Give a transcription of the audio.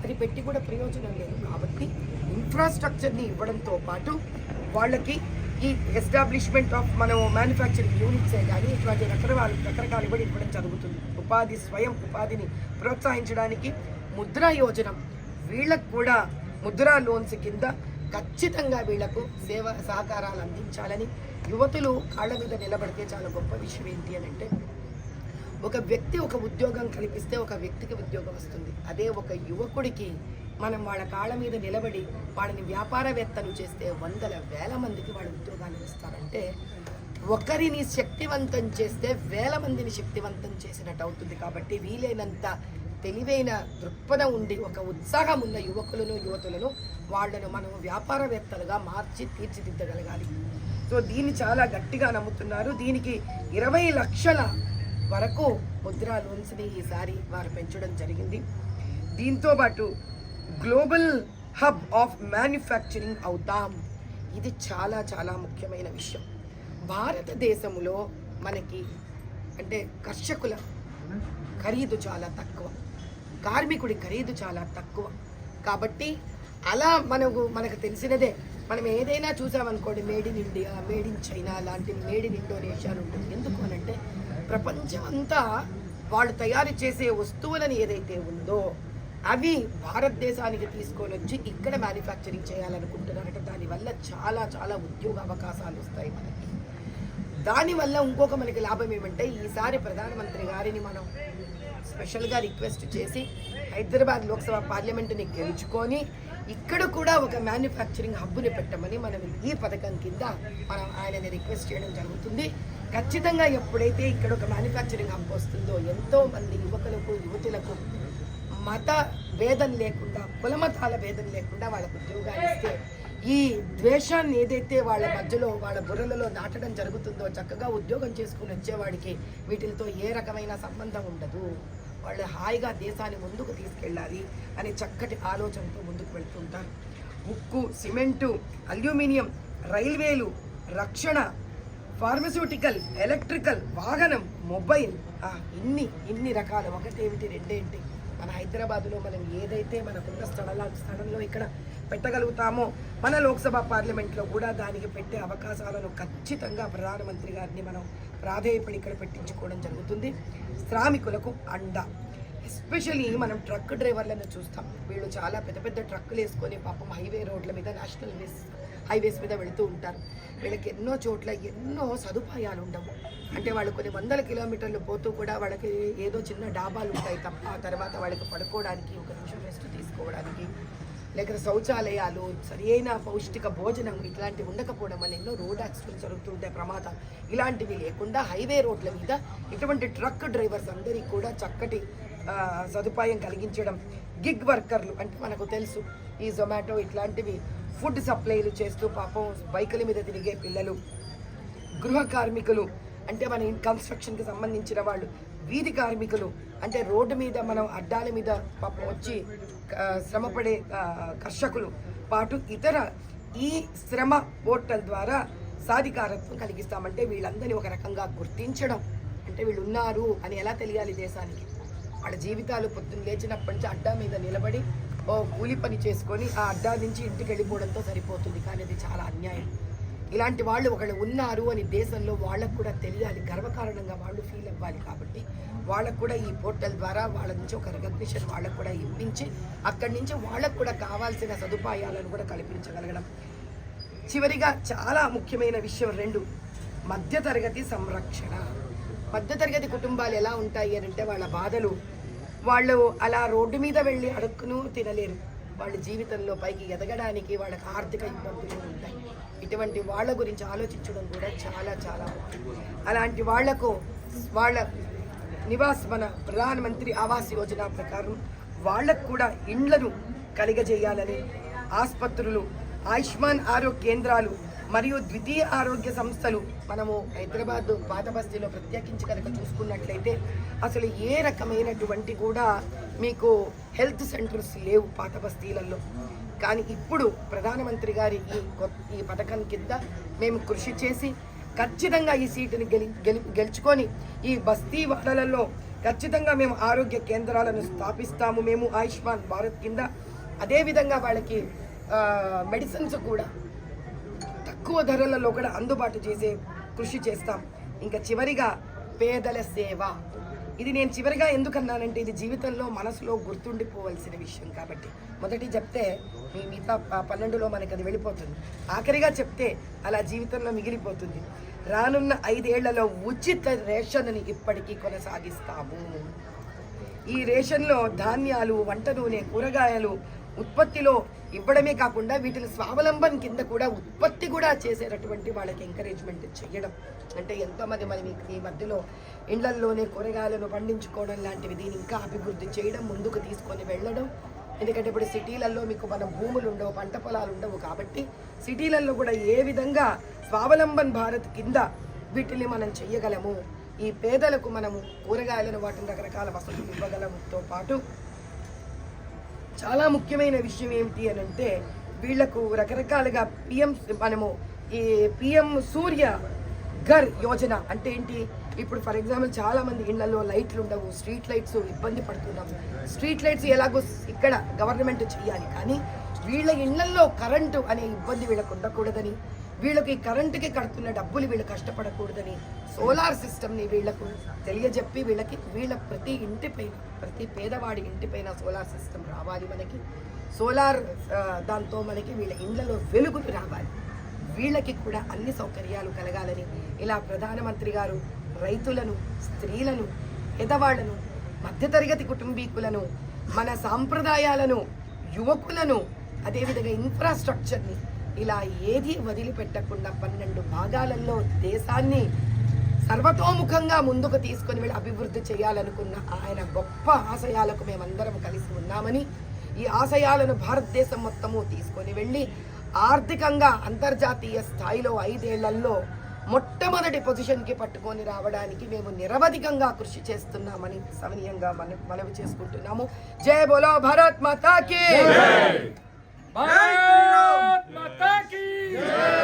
అది పెట్టి కూడా ప్రయోజనం లేదు. కాబట్టి ఇన్ఫ్రాస్ట్రక్చర్ని ఇవ్వడంతో పాటు వాళ్ళకి ఈ ఎస్టాబ్లిష్మెంట్ ఆఫ్ మనం మ్యానుఫ్యాక్చరింగ్ యూనిట్సే కానీ ఇటువంటి రకరకాలు కూడా ఇవ్వడం జరుగుతుంది. స్వయం ఉపాధిని ప్రోత్సహించడానికి ముద్రా యోజన, వీళ్ళకు కూడా ముద్రా లోన్స్ కింద ఖచ్చితంగా వీళ్లకు సేవ సహకారాలు అందించాలని, యువతులు కాళ్ళ మీద నిలబడితే చాలా గొప్ప విషయం ఏంటి అని అంటే, ఒక వ్యక్తి ఒక ఉద్యోగం కల్పిస్తే ఒక వ్యక్తికి ఉద్యోగం వస్తుంది. అదే ఒక యువకుడికి మనం వాళ్ళ కాళ్ళ మీద నిలబడి వాళ్ళని వ్యాపారవేత్తలు చేస్తే వందల వేల మందికి వాళ్ళ ఉద్యోగాలు ఇస్తారంటే, ఒకరిని శక్తివంతం చేస్తే వేల మందిని శక్తివంతం చేసినట్టు అవుతుంది. కాబట్టి వీలైనంత తెలివైన దృక్పథం ఉండి ఒక ఉత్సాహం ఉన్న యువతులను వాళ్ళను మనం వ్యాపారవేత్తలుగా మార్చి తీర్చిదిద్దగలగాలి. సో దీన్ని చాలా గట్టిగా నమ్ముతున్నారు. దీనికి 20 లక్షల వరకు ముద్రా లోన్స్ని ఈసారి వారు పెంచడం జరిగింది. దీంతో పాటు గ్లోబల్ హబ్ ఆఫ్ మ్యానుఫ్యాక్చరింగ్ అవుతాం. ఇది చాలా చాలా ముఖ్యమైన విషయం. భారతదేశంలో మనకి అంటే కర్షకుల ఖరీదు చాలా తక్కువ, కార్మికుడి ఖరీదు చాలా తక్కువ. కాబట్టి అలా మనకు తెలిసినదే, మనం ఏదైనా చూసామనుకోండి, made in India, made in China లాంటి, మేడ్ ఇన్ ఇండోనేషియా ఉంటుంది. ఎందుకు అనంటే ప్రపంచం అంతా వాళ్ళు తయారు చేసే వస్తువులను ఏదైతే ఉందో అవి భారతదేశానికి తీసుకొని వచ్చి ఇక్కడ మ్యానుఫ్యాక్చరింగ్ చేయాలనుకుంటున్నారట. దానివల్ల చాలా చాలా ఉద్యోగ అవకాశాలు వస్తాయి మనకి. దానివల్ల ఇంకొక మనకి లాభం ఏమంటే, ఈసారి ప్రధానమంత్రి గారిని మనం స్పెషల్గా రిక్వెస్ట్ చేసి హైదరాబాద్ లోక్సభ పార్లమెంటుని గెలుచుకొని ఇక్కడ కూడా ఒక మ్యానుఫ్యాక్చరింగ్ హబ్బుని పెట్టమని మనం ఈ పథకం కింద మనం ఆయనని రిక్వెస్ట్ చేయడం జరుగుతుంది. ఖచ్చితంగా ఎప్పుడైతే ఇక్కడ ఒక మ్యానుఫ్యాక్చరింగ్ హబ్ వస్తుందో ఎంతో మంది యువతులకు మత భేదం లేకుండా, కులమతాల భేదం లేకుండా వాళ్ళకు ఉద్యోగాలు ఇస్తే ఈ ద్వేషాన్ని ఏదైతే వాళ్ళ మధ్యలో వాళ్ళ బుర్రలలో నాటడం జరుగుతుందో, చక్కగా ఉద్యోగం చేసుకుని వచ్చేవాడికి వీటితో ఏ రకమైన సంబంధం ఉండదు. వాళ్ళు హాయిగా దేశాన్ని ముందుకు తీసుకెళ్ళాలి అని చక్కటి ఆలోచనతో ముందుకు వెళ్తుంటారు. ఉక్కు, సిమెంటు, అల్యూమినియం, రైల్వేలు, రక్షణ, ఫార్మస్యూటికల్, ఎలక్ట్రికల్, వాహనం, మొబైల్, ఇన్ని రకాలు. ఒకటేమిటి రెండేంటి, మన హైదరాబాదులో మనం ఏదైతే మనకున్న స్థలంలో ఇక్కడ పెట్టగలుగుతామో మన లోక్సభ పార్లమెంట్లో కూడా దానికి పెట్టే అవకాశాలను ఖచ్చితంగా ప్రధానమంత్రి గారిని మనం ప్రాధేయపడి ఇక్కడ పెట్టించుకోవడం జరుగుతుంది. శ్రామికులకు అండ, ఎస్పెషలీ మనం ట్రక్ డ్రైవర్లను చూస్తాం. వీళ్ళు చాలా పెద్ద పెద్ద ట్రక్కులు వేసుకొని పాపం హైవే రోడ్ల మీద, నేషనల్ హైవేస్ మీద వెళుతూ ఉంటారు. వీళ్ళకి ఎన్నో చోట్ల ఎన్నో సదుపాయాలు ఉండవు. అంటే వాళ్ళు కొన్ని వందల కిలోమీటర్లు పోతూ కూడా వాళ్ళకి ఏదో చిన్న డాబాలు ఉంటాయి తప్ప, ఆ తర్వాత వాళ్ళకి పడుకోవడానికి, ఒక నిమిషం రెస్ట్ తీసుకోవడానికి, లేకపోతే శౌచాలయాలు, సరైన పౌష్టిక భోజనం ఇట్లాంటివి ఉండకపోవడం వల్ల ఎన్నో రోడ్ యాక్సిడెంట్స్ జరుగుతుంటాయి, ప్రమాదాలు. ఇలాంటివి లేకుండా హైవే రోడ్ల మీద ఇటువంటి ట్రక్ డ్రైవర్స్ అందరికీ కూడా చక్కటి సదుపాయం కలిగించడం. గిగ్ వర్కర్లు అంటే మనకు తెలుసు, ఈ జొమాటో ఇట్లాంటివి ఫుడ్ సప్లైలు చేస్తూ పాపం బైకుల మీద తిరిగే పిల్లలు, గృహ కార్మికులు అంటే మన కన్స్ట్రక్షన్కి సంబంధించిన వాళ్ళు, వీధి కార్మికులు అంటే రోడ్డు మీద మనం అడ్డాల మీద పాపం వచ్చి శ్రమపడే కర్షకులు పాటు ఇతర ఈ శ్రమ పోర్టల్ ద్వారా సాధికారత్వం కలిగిస్తామంటే వీళ్ళందరినీ ఒక రకంగా గుర్తించడం. అంటే వీళ్ళు ఉన్నారు అని ఎలా తెలియాలి దేశానికి? వాళ్ళ జీవితాలు పొద్దున్న లేచినప్పటి నుంచి అడ్డా మీద నిలబడి కూలి పని చేసుకొని ఆ అడ్డా నుంచి ఇంటికి వెళ్ళిపోవడంతో సరిపోతుంది. కానీ అది చాలా అన్యాయం. ఇలాంటి వాళ్ళు ఒకళ్ళు ఉన్నారు అని దేశంలో వాళ్ళకు కూడా తెలియాలి, గర్వకారణంగా వాళ్ళు ఫీల్ అవ్వాలి. కాబట్టి వాళ్ళకు కూడా ఈ పోర్టల్ ద్వారా వాళ్ళ నుంచి ఒక రికగ్నిషన్ వాళ్ళకు కూడా ఇప్పించి అక్కడి నుంచి వాళ్ళకు కూడా కావాల్సిన సదుపాయాలను కూడా కల్పించగలగడం. చివరిగా చాలా ముఖ్యమైన విషయం 2, మధ్యతరగతి సంరక్షణ. మధ్యతరగతి కుటుంబాలు ఎలా ఉంటాయి అని అంటే, వాళ్ళ బాధలు, వాళ్ళు అలా రోడ్డు మీద వెళ్ళి అడుక్కును తినలేరు. వాళ్ళ జీవితంలో పైకి ఎదగడానికి వాళ్ళకి ఆర్థిక ఇబ్బందులు ఉంటాయి. ఇటువంటి వాళ్ళ గురించి ఆలోచించడం కూడా చాలా చాలా ముఖ్యం. అలాంటి వాళ్లకు వాళ్ళ నివాస్ మన ప్రధానమంత్రి ఆవాస్ యోజన ప్రకారం వాళ్ళకు కూడా ఇండ్లను కలిగజేయాలని, ఆసుపత్రులు, ఆయుష్మాన్ ఆరోగ్య కేంద్రాలు మరియు ద్వితీయ ఆరోగ్య సంస్థలు మనము హైదరాబాద్ పాత బస్తీలో ప్రత్యేకించి కనుక చూసుకున్నట్లయితే అసలు ఏ రకమైనటువంటి కూడా మీకు హెల్త్ సెంటర్స్ లేవు పాత బస్తీలలో. కానీ ఇప్పుడు ప్రధానమంత్రి గారి ఈ పథకం కింద మేము కృషి చేసి ఖచ్చితంగా ఈ సీటుని గెలుచుకొని ఈ బస్తీ వాడలలో ఖచ్చితంగా మేము ఆరోగ్య కేంద్రాలను స్థాపిస్తాము. మేము ఆయుష్మాన్ భారత్ కింద అదేవిధంగా వాళ్ళకి మెడిసిన్స్ కూడా తక్కువ ధరలలో కూడా అందుబాటు చేసే కృషి చేస్తాం. ఇంకా చివరిగా పేదల సేవ. ఇది నేను చివరిగా ఎందుకన్నానంటే ఇది జీవితంలో మనసులో గుర్తుండిపోవలసిన విషయం కాబట్టి. మొదటి చెప్తే మీ మిగతా 12లో మనకి అది వెళ్ళిపోతుంది. ఆఖరిగా చెప్తే అలా జీవితంలో మిగిలిపోతుంది. రానున్న 5 ఏళ్లలో ఉచిత రేషన్ని ఇప్పటికీ కొనసాగిస్తాము. ఈ రేషన్లో ధాన్యాలు, వంట నూనె, కూరగాయలు ఉత్పత్తిలో ఇవ్వడమే కాకుండా వీటిని స్వావలంబన కింద కూడా ఉత్పత్తి కూడా చేసేటటువంటి వాళ్ళకి ఎంకరేజ్మెంట్ చేయడం. అంటే ఎంతోమంది మనం ఈ మధ్యలో ఇండ్లల్లోనే కూరగాయలను పండించుకోవడం లాంటివి దీన్ని ఇంకా అభివృద్ధి చేయడం, ముందుకు తీసుకొని వెళ్ళడం. ఎందుకంటే ఇప్పుడు సిటీలలో మీకు మన భూములు ఉండవు, పంట పొలాలు ఉండవు కాబట్టి సిటీలలో కూడా ఏ విధంగా స్వావలంబన్ భారత్ కింద వీటిని మనం చెయ్యగలము, ఈ పేదలకు మనము కూరగాయలను వాటిని రకరకాల వసతులు ఇవ్వగలంతో పాటు చాలా ముఖ్యమైన విషయం ఏమిటి అని అంటే వీళ్లకు రకరకాలుగా పిఎం సూర్య ఘర్ యోజన అంటే ఏంటి. ఇప్పుడు ఫర్ ఎగ్జాంపుల్ చాలా మంది ఇళ్లలో లైట్లు ఉండవు, స్ట్రీట్ లైట్స్ ఇబ్బంది పడుతున్నాం. స్ట్రీట్ లైట్స్ ఎలాగో ఇక్కడ గవర్నమెంట్ చేయాలి, కానీ వీళ్ళ ఇళ్లలో కరెంటు అనే ఇబ్బంది వీళ్ళకు ఉండకూడదని, వీళ్ళకి కరెంటుకి కడుతున్న డబ్బులు వీళ్ళు కష్టపడకూడదని సోలార్ సిస్టమ్ని వీళ్లకు తెలియజెప్పి వీళ్ళ ప్రతి ఇంటిపైన, ప్రతి పేదవాడి ఇంటిపైన సోలార్ సిస్టమ్ రావాలి. మనకి సోలార్ దాంతో మనకి వీళ్ళ ఇళ్లలో వెలుగులు రావాలి, వీళ్ళకి కూడా అన్ని సౌకర్యాలు కలగాలని ఇలా ప్రధానమంత్రి గారు రైతులను, స్త్రీలను, పేదవాళ్లను, మధ్యతరగతి కుటుంబీకులను, మన సాంప్రదాయాలను, యువకులను, అదేవిధంగా ఇన్ఫ్రాస్ట్రక్చర్ని ఇలా ఏది వదిలిపెట్టకుండా 12 భాగాలలో దేశాన్ని సర్వతోముఖంగా ముందుకు తీసుకొని వెళ్ళి అభివృద్ధి చేయాలనుకున్న ఆయన గొప్ప ఆశయాలకు మేమందరం కలిసి ఉన్నామని, ఈ ఆశయాలను భారతదేశం మొత్తము తీసుకొని వెళ్ళి ఆర్థికంగా అంతర్జాతీయ స్థాయిలో 5 ఏళ్లలో మొట్టమొదటి పొజిషన్కి పట్టుకొని రావడానికి మేము నిరవధికంగా కృషి చేస్తున్నామని సవినయంగా మనవి చేసుకుంటున్నాము. జై బోలో భారత్ మాతా కీ. भारत माता की जय।